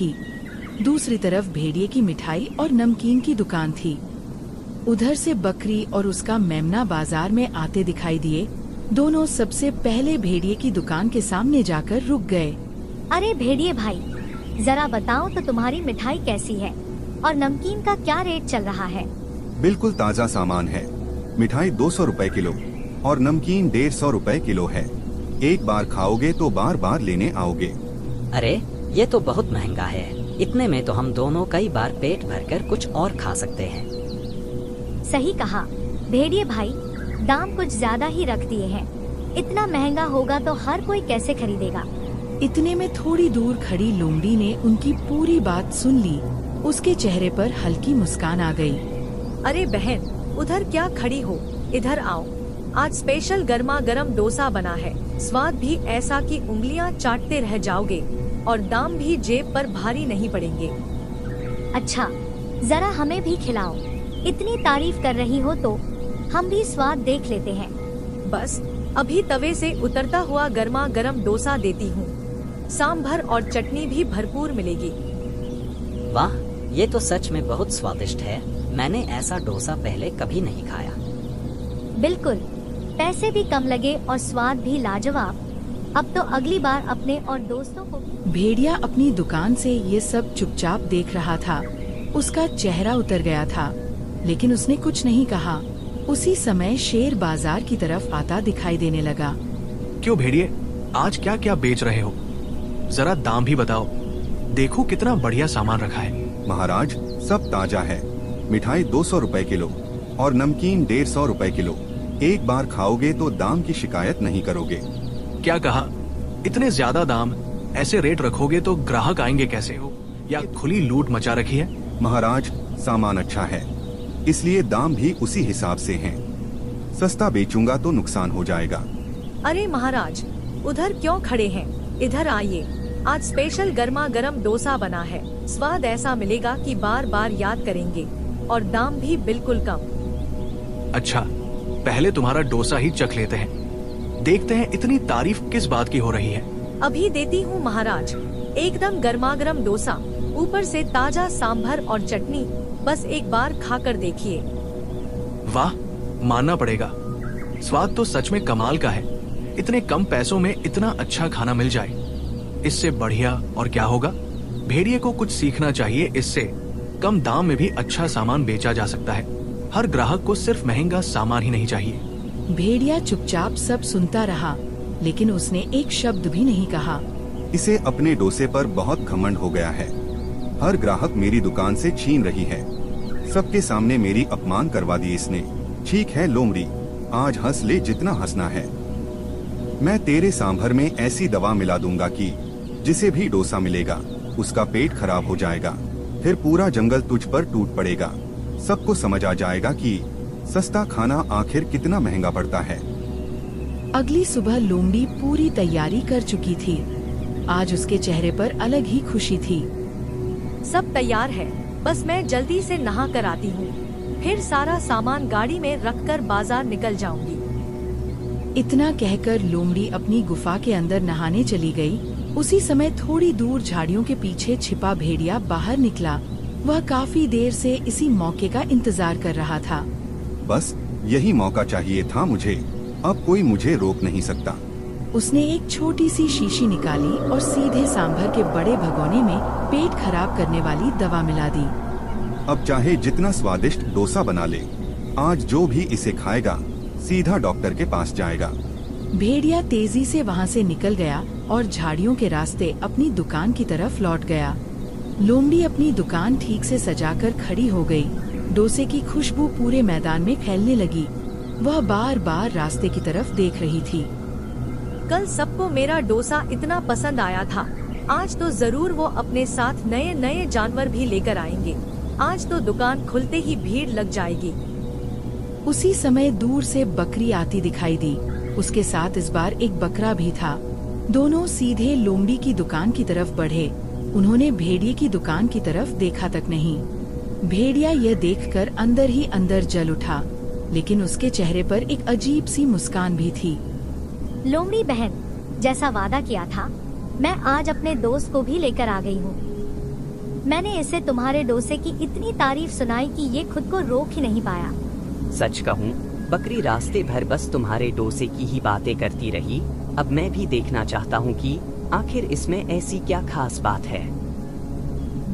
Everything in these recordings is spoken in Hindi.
थी। दूसरी तरफ भेड़िए की मिठाई और नमकीन की दुकान थी। उधर से बकरी और उसका मेमना बाजार में आते दिखाई दिए। दोनों सबसे पहले भेड़िए की दुकान के सामने जाकर रुक गए। अरे भेड़िए भाई, जरा बताओ तो तुम्हारी मिठाई कैसी है और नमकीन का क्या रेट चल रहा है? बिल्कुल ताज़ा सामान है। मिठाई 200 रुपए किलो और नमकीन 150 रुपए किलो है। एक बार खाओगे तो बार बार लेने आओगे। अरे ये तो बहुत महंगा है। इतने में तो हम दोनों कई बार पेट भरकर कुछ और खा सकते हैं। सही कहा भेड़िए भाई, दाम कुछ ज्यादा ही रख दिए हैं। इतना महंगा होगा तो हर कोई कैसे खरीदेगा? इतने में थोड़ी दूर खड़ी लोमड़ी ने उनकी पूरी बात सुन ली। उसके चेहरे पर हल्की मुस्कान आ गई। अरे बहन, उधर क्या खड़ी हो, इधर आओ। आज स्पेशल गर्मा गर्म डोसा बना है। स्वाद भी ऐसा कि उंगलियां चाटते रह जाओगे और दाम भी जेब पर भारी नहीं पड़ेंगे। अच्छा, जरा हमें भी खिलाओ। इतनी तारीफ कर रही हो तो हम भी स्वाद देख लेते हैं। बस अभी तवे से उतरता हुआ गर्मा गर्म डोसा देती हूँ। सांभर और चटनी भी भरपूर मिलेगी। वाह, ये तो सच में बहुत स्वादिष्ट है। मैंने ऐसा डोसा पहले कभी नहीं खाया। बिल्कुल, पैसे भी कम लगे और स्वाद भी लाजवाब। अब तो अगली बार अपने और दोस्तों को। भेड़िया अपनी दुकान से ये सब चुपचाप देख रहा था। उसका चेहरा उतर गया था, लेकिन उसने कुछ नहीं कहा। उसी समय शेर बाजार की तरफ आता दिखाई देने लगा। क्यों भेड़िए, आज क्या क्या बेच रहे हो? जरा दाम भी बताओ। देखो कितना बढ़िया सामान रखा है। महाराज, सब ताजा है। मिठाई 200 रुपए किलो और नमकीन 150 रुपए किलो। एक बार खाओगे तो दाम की शिकायत नहीं करोगे। क्या कहा? इतने ज्यादा दाम? ऐसे रेट रखोगे तो ग्राहक आएंगे कैसे हो? या खुली लूट मचा रखी है? महाराज, सामान अच्छा है, इसलिए दाम भी उसी हिसाब से हैं। सस्ता बेचूंगा तो नुकसान हो जाएगा। अरे महाराज, उधर क्यों खड़े हैं? इधर आइए। आज स्पेशल गर्मा गर्म डोसा बना है। स्वाद ऐसा मिलेगा कि बार बार याद करेंगे और दाम भी बिल्कुल कम। अच्छा, पहले तुम्हारा डोसा ही चख लेते हैं। देखते हैं इतनी तारीफ किस बात की हो रही है। अभी देती हूँ महाराज। एकदम गर्मा गर्म डोसा, ऊपर से ताजा सांभर और चटनी। बस एक बार खाकर देखिए। वाह, मानना पड़ेगा। स्वाद तो सच में कमाल का है। इतने कम पैसों में इतना अच्छा खाना मिल जाए, इससे बढ़िया और क्या होगा। भेड़िए को कुछ सीखना चाहिए। इससे कम दाम में भी अच्छा सामान बेचा जा सकता है। हर ग्राहक को सिर्फ महंगा सामान ही नहीं चाहिए। भेड़िया चुपचाप सब सुनता रहा, लेकिन उसने एक शब्द भी नहीं कहा। इसे अपने डोसे पर बहुत घमंड हो गया है। हर ग्राहक मेरी दुकान से छीन रही है। सबके सामने मेरी अपमान करवा दी इसने। ठीक है लोमड़ी, आज हंस ले जितना हंसना है। मैं तेरे सांभर में ऐसी दवा मिला दूंगा कि जिसे भी डोसा मिलेगा उसका पेट खराब हो जाएगा। फिर पूरा जंगल तुझ पर टूट पड़ेगा। सबको समझ आ जाएगा कि सस्ता खाना आखिर कितना महंगा पड़ता है। अगली सुबह लोमड़ी पूरी तैयारी कर चुकी थी। आज उसके चेहरे पर अलग ही खुशी थी। सब तैयार है, बस मैं जल्दी से नहा कर आती हूँ। फिर सारा सामान गाड़ी में रखकर बाजार निकल जाऊंगी। इतना कहकर लोमड़ी अपनी गुफा के अंदर नहाने चली गई। उसी समय थोड़ी दूर झाड़ियों के पीछे छिपा भेड़िया बाहर निकला। वह काफी देर से इसी मौके का इंतजार कर रहा था। बस यही मौका चाहिए था मुझे। अब कोई मुझे रोक नहीं सकता। उसने एक छोटी सी शीशी निकाली और सीधे सांभर के बड़े भगोने में पेट खराब करने वाली दवा मिला दी। अब चाहे जितना स्वादिष्ट डोसा बना ले, आज जो भी इसे खाएगा सीधा डॉक्टर के पास जाएगा। भेड़िया तेजी से वहाँ से निकल गया और झाड़ियों के रास्ते अपनी दुकान की तरफ लौट गया। लोमड़ी अपनी दुकान ठीक से सजाकर खड़ी हो गई। डोसे की खुशबू पूरे मैदान में फैलने लगी। वह बार बार रास्ते की तरफ देख रही थी। कल सबको मेरा डोसा इतना पसंद आया था। आज तो जरूर वो अपने साथ नए नए जानवर भी लेकर आएंगे। आज तो दुकान खुलते ही भीड़ लग जाएगी। उसी समय दूर से बकरी आती दिखाई दी। उसके साथ इस बार एक बकरा भी था। दोनों सीधे लोमड़ी की दुकान की तरफ बढ़े। उन्होंने भेड़िए की दुकान की तरफ देखा तक नहीं। भेड़िया यह देखकर अंदर ही अंदर जल उठा, लेकिन उसके चेहरे पर एक अजीब सी मुस्कान भी थी। लोमड़ी बहन, जैसा वादा किया था, मैं आज अपने दोस्त को भी लेकर आ गई हूँ। मैंने इसे तुम्हारे डोसे की इतनी तारीफ सुनाई कि ये खुद को रोक ही नहीं पाया। सच कहूँ, बकरी रास्ते भर बस तुम्हारे डोसे की ही बातें करती रही। अब मैं भी देखना चाहता हूँ कि आखिर इसमें ऐसी क्या खास बात है।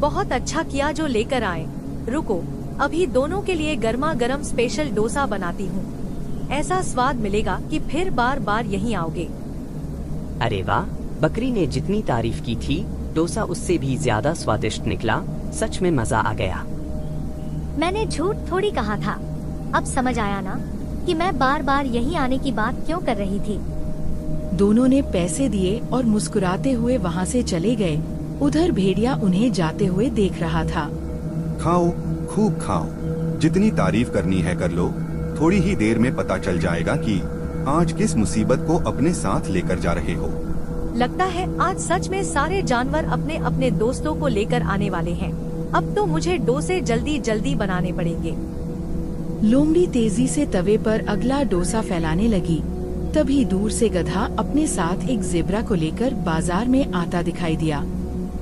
बहुत अच्छा किया जो लेकर आए। रुको, अभी दोनों के लिए गर्मा गर्म स्पेशल डोसा बनाती हूँ। ऐसा स्वाद मिलेगा कि फिर बार बार यहीं आओगे। अरे वाह, बकरी ने जितनी तारीफ की थी, डोसा उससे भी ज्यादा स्वादिष्ट निकला। सच में मजा आ गया। मैंने झूठ थोड़ी कहा था। अब समझ आया ना कि मैं बार बार यहीं आने की बात क्यों कर रही थी। दोनों ने पैसे दिए और मुस्कुराते हुए वहाँ से चले गए। उधर भेड़िया उन्हें जाते हुए देख रहा था। खाओ, खूब खाओ, जितनी तारीफ करनी है कर लो। थोड़ी ही देर में पता चल जाएगा कि आज किस मुसीबत को अपने साथ लेकर जा रहे हो। लगता है आज सच में सारे जानवर अपने अपने दोस्तों को लेकर आने वाले हैं। अब तो मुझे डोसे जल्दी जल्दी बनाने पड़ेंगे। लोमड़ी तेजी से तवे पर अगला डोसा फैलाने लगी। तभी दूर से गधा अपने साथ एक जेब्रा को लेकर बाजार में आता दिखाई दिया।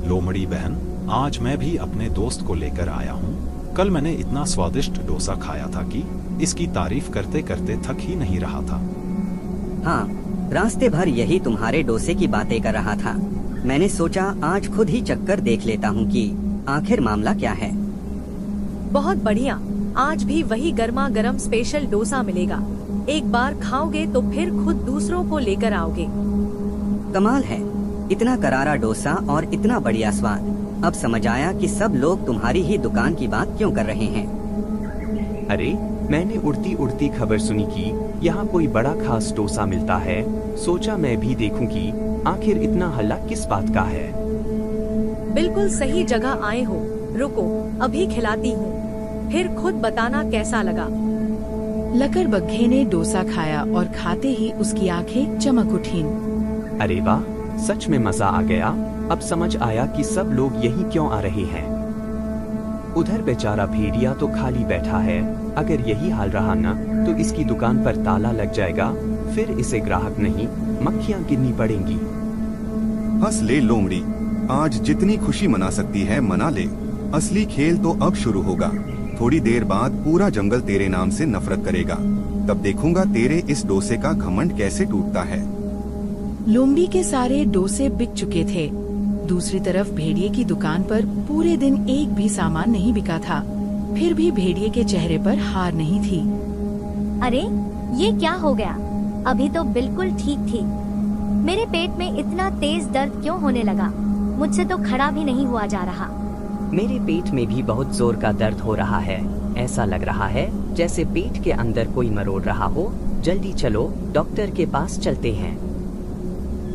लोमड़ी बहन, आज मैं भी अपने दोस्त को लेकर आया हूँ। कल मैंने इतना स्वादिष्ट डोसा खाया था कि इसकी तारीफ करते करते थक ही नहीं रहा था। हाँ, रास्ते भर यही तुम्हारे डोसे की बातें कर रहा था। मैंने सोचा आज खुद ही चक्कर देख लेता हूँ कि आखिर मामला क्या है। बहुत बढ़िया, आज भी वही गर्मा गर्म स्पेशल डोसा मिलेगा। एक बार खाओगे तो फिर खुद दूसरों को लेकर आओगे। कमाल है, इतना करारा डोसा और इतना बढ़िया स्वाद। अब समझ आया कि सब लोग तुम्हारी ही दुकान की बात क्यों कर रहे हैं। अरे, मैंने उड़ती उड़ती खबर सुनी कि यहाँ कोई बड़ा खास डोसा मिलता है। सोचा मैं भी देखूं कि आखिर इतना हल्ला किस बात का है। बिल्कुल सही जगह आए हो। रुको, अभी खिलाती हूँ, फिर खुद बताना कैसा लगा। लकड़बग्घे ने डोसा खाया और खाते ही उसकी आंखें चमक उठीं। अरे वाह, सच में मजा आ गया। अब समझ आया कि सब लोग यहीं क्यों आ रहे हैं। उधर बेचारा भेड़िया तो खाली बैठा है। अगर यही हाल रहा ना तो इसकी दुकान पर ताला लग जाएगा। फिर इसे ग्राहक नहीं, मक्खियाँ गिननी पड़ेंगी। हंस ले लोमड़ी, आज जितनी खुशी मना सकती है मना ले। असली खेल तो अब शुरू होगा। थोड़ी देर बाद पूरा जंगल तेरे नाम से नफरत करेगा। तब देखूंगा तेरे इस डोसे का घमंड कैसे टूटता है। लोमड़ी के सारे डोसे बिक चुके थे। दूसरी तरफ भेड़िए की दुकान पर पूरे दिन एक भी सामान नहीं बिका था। फिर भी भेड़िए के चेहरे पर हार नहीं थी। अरे, ये क्या हो गया? अभी तो बिल्कुल ठीक थी। मेरे पेट में इतना तेज दर्द क्यों होने लगा? मुझसे तो खड़ा भी नहीं हुआ जा रहा। मेरे पेट में भी बहुत जोर का दर्द हो रहा है। ऐसा लग रहा है जैसे पेट के अंदर कोई मरोड़ रहा हो। जल्दी चलो, डॉक्टर के पास चलते हैं।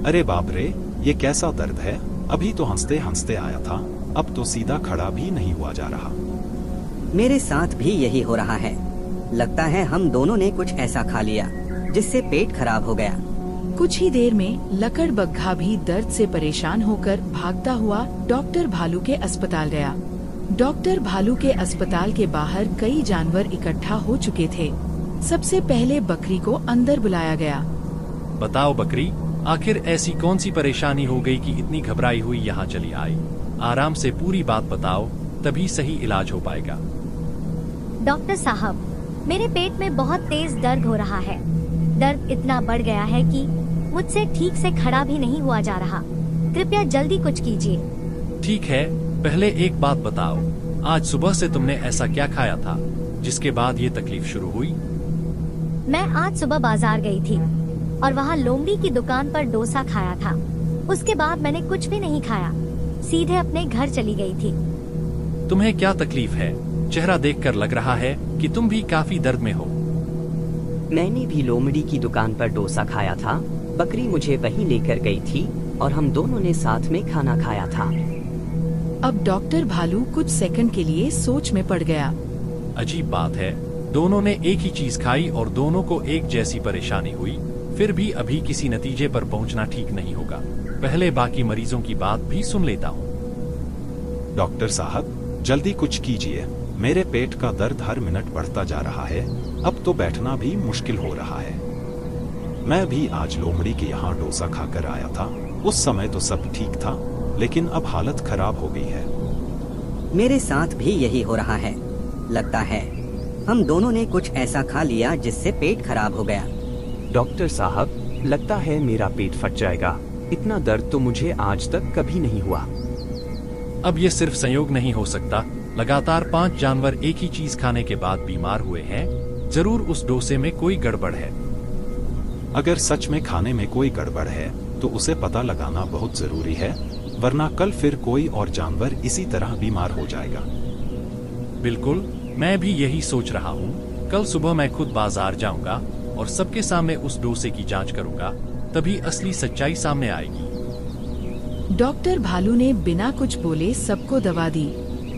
अरे बाप रे, ये कैसा दर्द है? अभी तो हंसते हंसते आया था, अब तो सीधा खड़ा भी नहीं हुआ जा रहा। मेरे साथ भी यही हो रहा है। लगता है हम दोनों ने कुछ ऐसा खा लिया जिससे पेट खराब हो गया। कुछ ही देर में लकड़बग्घा भी दर्द से परेशान होकर भागता हुआ डॉक्टर भालू के अस्पताल गया। डॉक्टर भालू के अस्पताल के बाहर कई जानवर इकट्ठा हो चुके थे। सबसे पहले बकरी को अंदर बुलाया गया। बताओ बकरी, आखिर ऐसी कौन सी परेशानी हो गई कि इतनी घबराई हुई यहाँ चली आई? आराम से पूरी बात बताओ, तभी सही इलाज हो पाएगा। डॉक्टर साहब, मेरे पेट में बहुत तेज दर्द हो रहा है। दर्द इतना बढ़ गया है कि मुझसे ठीक से खड़ा भी नहीं हुआ जा रहा। कृपया जल्दी कुछ कीजिए। ठीक है, पहले एक बात बताओ, आज सुबह से तुमने ऐसा क्या खाया था जिसके बाद ये तकलीफ शुरू हुई? मैं आज सुबह बाजार गई थी और वहाँ लोमड़ी की दुकान पर डोसा खाया था। उसके बाद मैंने कुछ भी नहीं खाया, सीधे अपने घर चली गई थी। तुम्हें क्या तकलीफ है? चेहरा देखकर लग रहा है कि तुम भी काफी दर्द में हो। मैंने भी लोमड़ी की दुकान पर डोसा खाया था। बकरी मुझे वहीं लेकर गई थी और हम दोनों ने साथ में खाना खाया था। अब डॉक्टर भालू कुछ सेकंड के लिए सोच में पड़ गया। अजीब बात है, दोनों ने एक ही चीज खाई और दोनों को एक जैसी परेशानी हुई। फिर भी अभी किसी नतीजे पर पहुंचना ठीक नहीं होगा। पहले बाकी मरीजों की बात भी सुन लेता हूँ। डॉक्टर साहब, जल्दी कुछ कीजिए। मेरे पेट का दर्द हर मिनट बढ़ता जा रहा है। अब तो बैठना भी मुश्किल हो रहा है। मैं भी आज लोमड़ी के यहाँ डोसा खाकर आया था। उस समय तो सब ठीक था, लेकिन अब हालत खराब हो गई है। मेरे साथ भी यही हो रहा है। लगता है हम दोनों ने कुछ ऐसा खा लिया जिससे पेट खराब हो गया। डॉक्टर साहब, लगता है मेरा पेट फट जाएगा। इतना दर्द तो मुझे आज तक कभी नहीं हुआ। अब ये सिर्फ संयोग नहीं हो सकता। लगातार 5 जानवर एक ही चीज खाने के बाद बीमार हुए हैं। जरूर उस डोसे में कोई गड़बड़ है। अगर सच में खाने में कोई गड़बड़ है तो उसे पता लगाना बहुत जरूरी है, वरना कल फिर कोई और जानवर इसी तरह बीमार हो जाएगा। बिल्कुल, मैं भी यही सोच रहा हूँ। कल सुबह मैं खुद बाजार जाऊंगा और सबके सामने उस डोसे की जांच करूंगा, तभी असली सच्चाई सामने आएगी। डॉक्टर भालू ने बिना कुछ बोले सबको दवा दी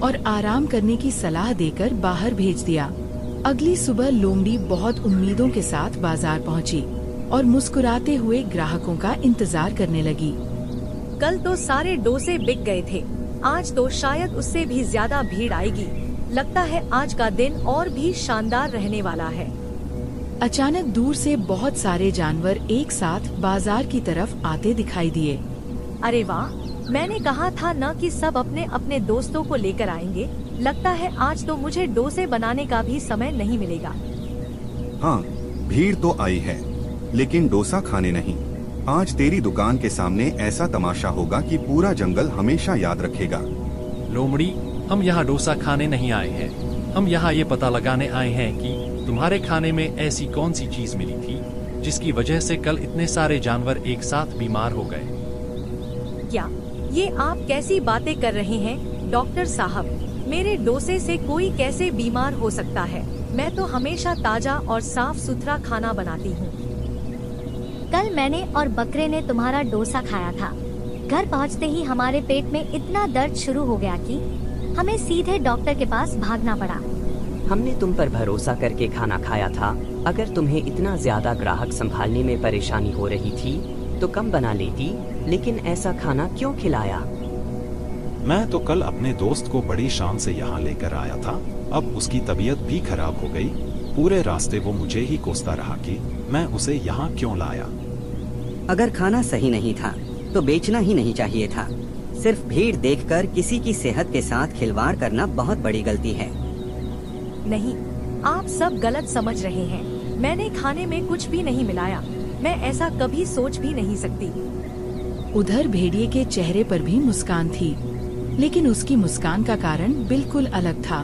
और आराम करने की सलाह देकर बाहर भेज दिया। अगली सुबह लोमड़ी बहुत उम्मीदों के साथ बाजार पहुंची और मुस्कुराते हुए ग्राहकों का इंतजार करने लगी। कल तो सारे डोसे बिक गए थे, आज तो शायद उससे भी ज्यादा भीड़ आएगी। लगता है आज का दिन और भी शानदार रहने वाला है। अचानक दूर से बहुत सारे जानवर एक साथ बाजार की तरफ आते दिखाई दिए। अरे वाह, मैंने कहा था न कि सब अपने अपने दोस्तों को लेकर आएंगे। लगता है आज तो मुझे डोसे बनाने का भी समय नहीं मिलेगा। हाँ, भीड़ तो आई है, लेकिन डोसा खाने नहीं। आज तेरी दुकान के सामने ऐसा तमाशा होगा कि पूरा जंगल हमेशा याद रखेगा। लोमड़ी, हम यहाँ डोसा खाने नहीं आए हैं। हम यहाँ ये पता लगाने आए हैं कि तुम्हारे खाने में ऐसी कौन सी चीज मिली थी जिसकी वजह से कल इतने सारे जानवर एक साथ बीमार हो गए। क्या ये आप कैसी बातें कर रहे हैं डॉक्टर साहब? मेरे डोसे से कोई कैसे बीमार हो सकता है? मैं तो हमेशा ताजा और साफ सुथरा खाना बनाती हूँ। कल मैंने और बकरे ने तुम्हारा डोसा खाया था। घर पहुंचते ही हमारे पेट में इतना दर्द शुरू हो गया कि हमें सीधे डॉक्टर के पास भागना पड़ा। हमने तुम पर भरोसा करके खाना खाया था। अगर तुम्हें इतना ज्यादा ग्राहक संभालने में परेशानी हो रही थी तो कम बना लेती, लेकिन ऐसा खाना क्यों खिलाया? मैं तो कल अपने दोस्त को बड़ी शान से यहाँ लेकर आया था। अब उसकी तबीयत भी खराब हो गई। पूरे रास्ते वो मुझे ही कोसता रहा कि मैं उसे यहाँ क्यों लाया। अगर खाना सही नहीं था तो बेचना ही नहीं चाहिए था। सिर्फ भीड़ देखकर किसी की सेहत के साथ खिलवाड़ करना बहुत बड़ी गलती है। नहीं, आप सब गलत समझ रहे हैं। मैंने खाने में कुछ भी नहीं मिलाया। मैं ऐसा कभी सोच भी नहीं सकती। उधर भेड़िए के चेहरे पर भी मुस्कान थी, लेकिन उसकी मुस्कान का कारण बिल्कुल अलग था।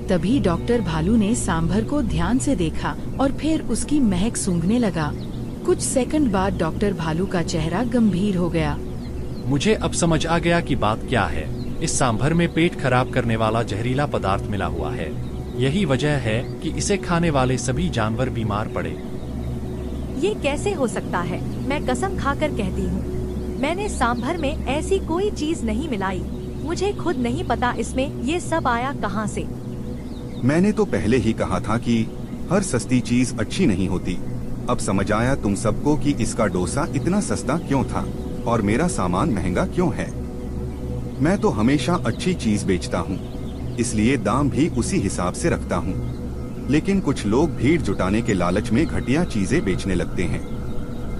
तभी डॉक्टर भालू ने सांभर को ध्यान से देखा और फिर उसकी महक सूंघने लगा। कुछ सेकंड बाद डॉक्टर भालू का चेहरा गंभीर हो गया। मुझे अब समझ आ गया कि बात क्या है। इस सांभर में पेट खराब करने वाला जहरीला पदार्थ मिला हुआ है। यही वजह है कि इसे खाने वाले सभी जानवर बीमार पड़े। ये कैसे हो सकता है? मैं कसम खाकर कहती हूँ, मैंने सांभर में ऐसी कोई चीज नहीं मिलाई। मुझे खुद नहीं पता इसमें ये सब आया कहाँ से। मैंने तो पहले ही कहा था कि हर सस्ती चीज अच्छी नहीं होती। अब समझ आया तुम सबको कि इसका डोसा इतना सस्ता क्यों था और मेरा सामान महंगा क्यों है। मैं तो हमेशा अच्छी चीज बेचता हूँ, इसलिए दाम भी उसी हिसाब से रखता हूँ। लेकिन कुछ लोग भीड़ जुटाने के लालच में घटिया चीजें बेचने लगते हैं,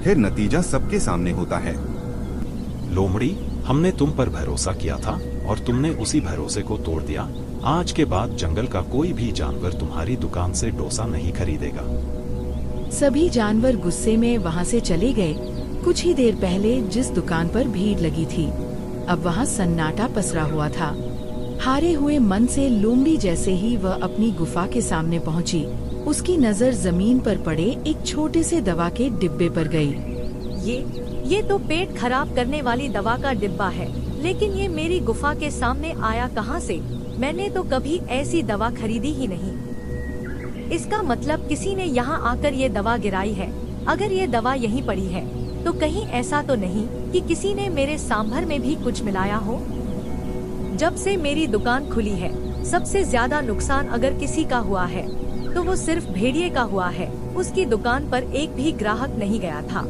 फिर नतीजा सबके सामने होता है। लोमड़ी, हमने तुम पर भरोसा किया था और तुमने उसी भरोसे को तोड़ दिया। आज के बाद जंगल का कोई भी जानवर तुम्हारी दुकान से डोसा नहीं खरीदेगा। सभी जानवर गुस्से में वहाँ से चले गए। कुछ ही देर पहले जिस दुकान पर भीड़ लगी थी, अब वहाँ सन्नाटा पसरा हुआ था। हारे हुए मन से लोमड़ी जैसे ही वह अपनी गुफा के सामने पहुंची, उसकी नजर जमीन पर पड़े एक छोटे से दवा के डिब्बे पर गई। ये तो पेट खराब करने वाली दवा का डिब्बा है, लेकिन ये मेरी गुफा के सामने आया कहाँ से? मैंने तो कभी ऐसी दवा खरीदी ही नहीं। इसका मतलब किसी ने यहाँ आकर ये दवा गिराई है। अगर ये दवा यहीं पड़ी है तो कहीं ऐसा तो नहीं कि किसी ने मेरे सांभर में भी कुछ मिलाया हो। जब से मेरी दुकान खुली है, सबसे ज्यादा नुकसान अगर किसी का हुआ है तो वो सिर्फ भेड़िए का हुआ है। उसकी दुकान पर एक भी ग्राहक नहीं गया था।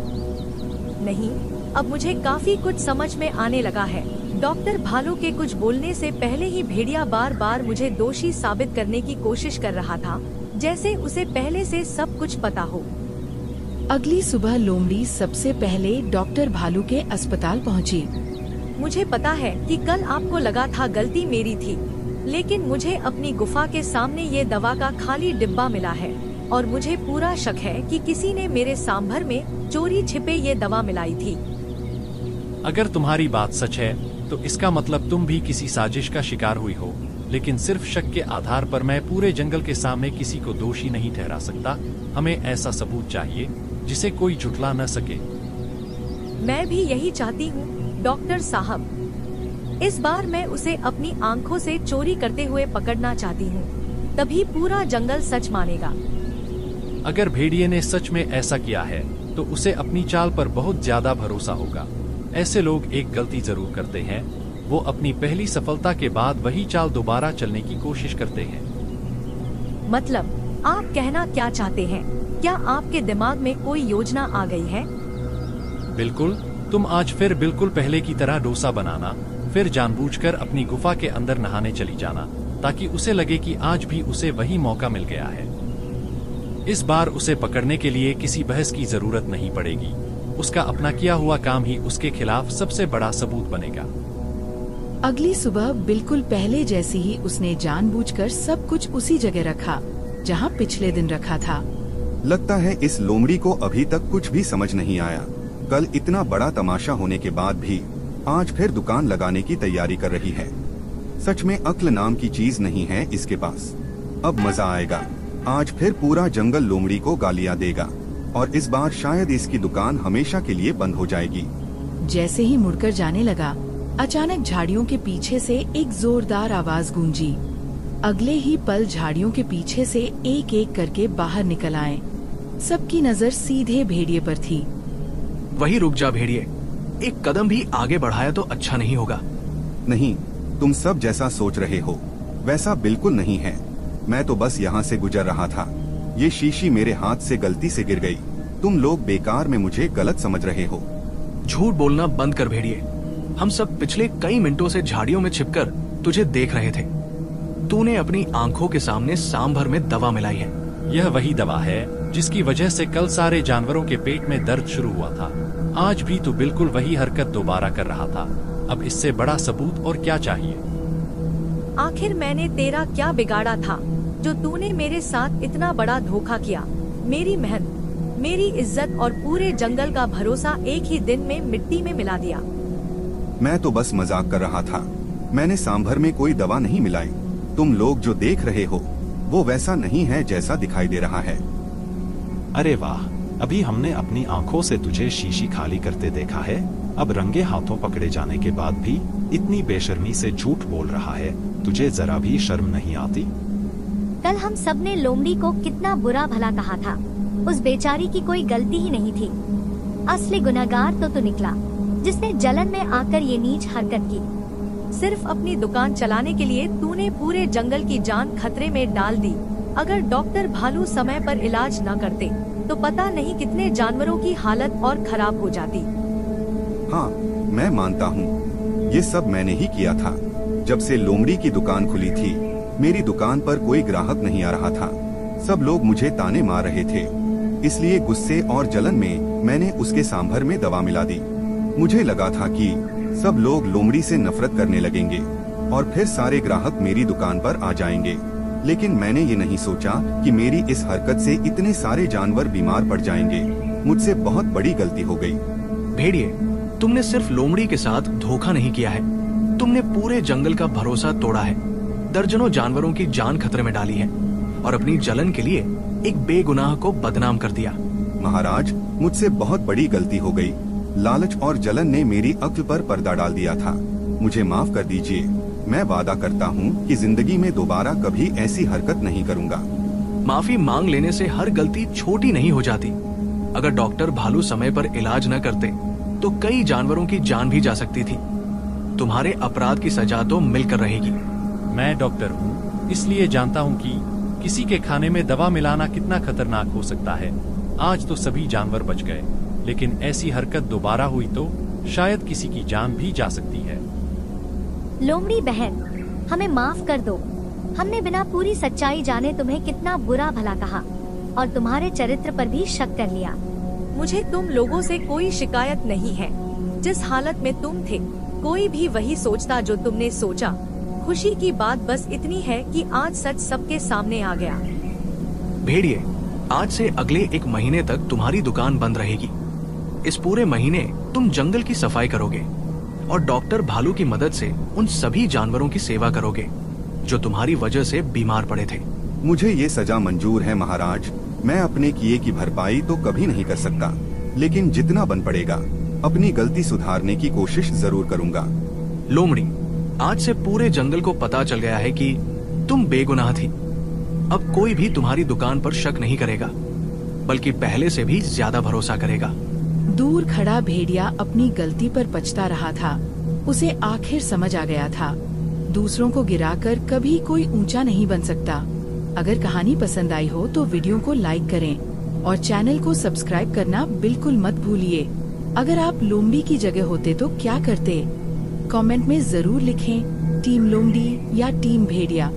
नहीं, अब मुझे काफी कुछ समझ में आने लगा है। डॉक्टर भालू के कुछ बोलने से पहले ही भेड़िया बार बार मुझे दोषी साबित करने की कोशिश कर रहा था, जैसे उसे पहले से सब कुछ पता हो। अगली सुबह लोमड़ी सबसे पहले डॉक्टर भालू के अस्पताल पहुंची। मुझे पता है कि कल आपको लगा था गलती मेरी थी, लेकिन मुझे अपनी गुफा के सामने ये दवा का खाली डिब्बा मिला है और मुझे पूरा शक है कि किसी ने मेरे सांभर में चोरी छिपे ये दवा मिलाई थी। अगर तुम्हारी बात सच है तो इसका मतलब तुम भी किसी साजिश का शिकार हुई हो, लेकिन सिर्फ शक के आधार पर मैं पूरे जंगल के सामने किसी को दोषी नहीं ठहरा सकता। हमें ऐसा सबूत चाहिए जिसे कोई झुठला न सके। मैं भी यही चाहती हूँ डॉक्टर साहब। इस बार मैं उसे अपनी आंखों से चोरी करते हुए पकड़ना चाहती हूँ, तभी पूरा जंगल सच मानेगा। अगर भेड़िए ने सच में ऐसा किया है तो उसे अपनी चाल पर बहुत ज्यादा भरोसा होगा। ऐसे लोग एक गलती जरूर करते हैं, वो अपनी पहली सफलता के बाद वही चाल दोबारा चलने की कोशिश करते हैं। मतलब आप कहना क्या चाहते हैं? क्या आपके दिमाग में कोई योजना आ गई है? बिल्कुल। तुम आज फिर बिल्कुल पहले की तरह डोसा बनाना, फिर जानबूझकर अपनी गुफा के अंदर नहाने चली जाना, ताकि उसे लगे कि आज भी उसे वही मौका मिल गया है। इस बार उसे पकड़ने के लिए किसी बहस की जरूरत नहीं पड़ेगी। उसका अपना किया हुआ काम ही उसके खिलाफ सबसे बड़ा सबूत बनेगा। अगली सुबह बिल्कुल पहले जैसी ही उसने जानबूझकर सब कुछ उसी जगह रखा जहां पिछले दिन रखा था। लगता है इस लोमड़ी को अभी तक कुछ भी समझ नहीं आया। कल इतना बड़ा तमाशा होने के बाद भी आज फिर दुकान लगाने की तैयारी कर रही है। सच में अक्ल नाम की चीज नहीं है इसके पास। अब मजा आएगा। आज फिर पूरा जंगल लोमड़ी को गालियां देगा और इस बार शायद इसकी दुकान हमेशा के लिए बंद हो जाएगी। जैसे ही मुड़कर जाने लगा, अचानक झाड़ियों के पीछे से एक जोरदार आवाज गूंजी। अगले ही पल झाड़ियों के पीछे से एक एक करके बाहर निकल आए। सबकी नजर सीधे भेड़िए पर थी। वही रुक जा भेड़िए, एक कदम भी आगे बढ़ाया तो अच्छा नहीं होगा। नहीं, तुम सब जैसा सोच रहे हो वैसा बिल्कुल नहीं है। मैं तो बस यहाँ से गुजर रहा था। ये शीशी मेरे हाथ से गलती से गिर गई। तुम लोग बेकार में मुझे गलत समझ रहे हो। झूठ बोलना बंद कर भेड़िए। हम सब पिछले कई मिनटों से झाड़ियों में छिपकर तुझे देख रहे थे। तूने अपनी आंखों के सामने सांभर में दवा मिलाई है। यह वही दवा है जिसकी वजह से कल सारे जानवरों के पेट में दर्द शुरू हुआ था। आज भी तू बिल्कुल वही हरकत दोबारा कर रहा था। अब इससे बड़ा सबूत और क्या चाहिए? आखिर मैंने तेरा क्या बिगाड़ा था जो तूने मेरे साथ इतना बड़ा धोखा किया? मेरी मेहनत, मेरी इज्जत और पूरे जंगल का भरोसा एक ही दिन में मिट्टी में मिला दिया। मैं तो बस मजाक कर रहा था। मैंने सांभर में कोई दवा नहीं मिलाई। तुम लोग जो देख रहे हो वो वैसा नहीं है जैसा दिखाई दे रहा है। अरे वाह, अभी हमने अपनी आंखों से तुझे शीशी खाली करते देखा है। अब रंगे हाथों पकड़े जाने के बाद भी इतनी बेशर्मी से झूठ बोल रहा है। तुझे जरा भी शर्म नहीं आती? कल हम सब ने लोमड़ी को कितना बुरा भला कहा था। उस बेचारी की कोई गलती ही नहीं थी। असली गुनहगार तो तू निकला, जिसने जलन में आकर ये नीच हरकत की। सिर्फ अपनी दुकान चलाने के लिए तूने पूरे जंगल की जान खतरे में डाल दी। अगर डॉक्टर भालू समय पर इलाज न करते तो पता नहीं कितने जानवरों की हालत और खराब हो जाती। हाँ, मैं मानता हूँ ये सब मैंने ही किया था। जब से लोमड़ी की दुकान खुली थी मेरी दुकान पर कोई ग्राहक नहीं आ रहा था। सब लोग मुझे ताने मार रहे थे। इसलिए गुस्से और जलन में मैंने उसके सांभर में दवा मिला दी। मुझे लगा था कि सब लोग लोमड़ी से नफरत करने लगेंगे और फिर सारे ग्राहक मेरी दुकान पर आ जाएंगे। लेकिन मैंने ये नहीं सोचा कि मेरी इस हरकत से इतने सारे जानवर बीमार पड़ जाएंगे। मुझसे बहुत बड़ी गलती हो गई। भेड़िए, तुमने सिर्फ लोमड़ी के साथ धोखा नहीं किया है, तुमने पूरे जंगल का भरोसा तोड़ा है। दर्जनों जानवरों की जान खतरे में डाली है और अपनी जलन के लिए एक बेगुनाह को बदनाम कर दिया। महाराज, मुझसे बहुत बड़ी गलती हो गई। लालच और जलन ने मेरी अक्ल पर पर्दा डाल दिया था। मुझे माफ कर दीजिए। मैं वादा करता हूँ कि जिंदगी में दोबारा कभी ऐसी हरकत नहीं करूँगा। माफी मांग लेने से हर गलती छोटी नहीं हो जाती। अगर डॉक्टर भालू समय पर इलाज न करते तो कई जानवरों की जान भी जा सकती थी। तुम्हारे अपराध की सजा तो मिलकर रहेगी। मैं डॉक्टर हूँ, इसलिए जानता हूँ कि किसी के खाने में दवा मिलाना कितना खतरनाक हो सकता है। आज तो सभी जानवर बच गए, लेकिन ऐसी हरकत दोबारा हुई तो शायद किसी की जान भी जा सकती है। लोमड़ी बहन, हमें माफ कर दो। हमने बिना पूरी सच्चाई जाने तुम्हें कितना बुरा भला कहा और तुम्हारे चरित्र पर भी शक कर लिया। मुझे तुम लोगों से कोई शिकायत नहीं है। जिस हालत में तुम थे कोई भी वही सोचता जो तुमने सोचा। खुशी की बात बस इतनी है कि आज सच सबके सामने आ गया। भेड़िए, आज से अगले 1 महीने तक तुम्हारी दुकान बंद रहेगी। इस पूरे महीने तुम जंगल की सफाई करोगे और डॉक्टर भालू की मदद से उन सभी जानवरों की सेवा करोगे जो तुम्हारी वजह से बीमार पड़े थे। मुझे ये सजा मंजूर है महाराज। मैं अपने किए की भरपाई तो कभी नहीं कर सकता, लेकिन जितना बन पड़ेगा अपनी गलती सुधारने की कोशिश जरूर करूंगा। लोमड़ी, आज से पूरे जंगल को पता चल गया है कि तुम बेगुनाह थी। अब कोई भी तुम्हारी दुकान पर शक नहीं करेगा, बल्कि पहले से भी ज्यादा भरोसा करेगा। दूर खड़ा भेड़िया अपनी गलती पर पछता रहा था। उसे आखिर समझ आ गया था, दूसरों को गिराकर कभी कोई ऊंचा नहीं बन सकता। अगर कहानी पसंद आई हो तो वीडियो को लाइक करें और चैनल को सब्सक्राइब करना बिल्कुल मत भूलिए। अगर आप लोमड़ी की जगह होते तो क्या करते? कमेंट में जरूर लिखें, टीम लोमड़ी या टीम भेड़िया।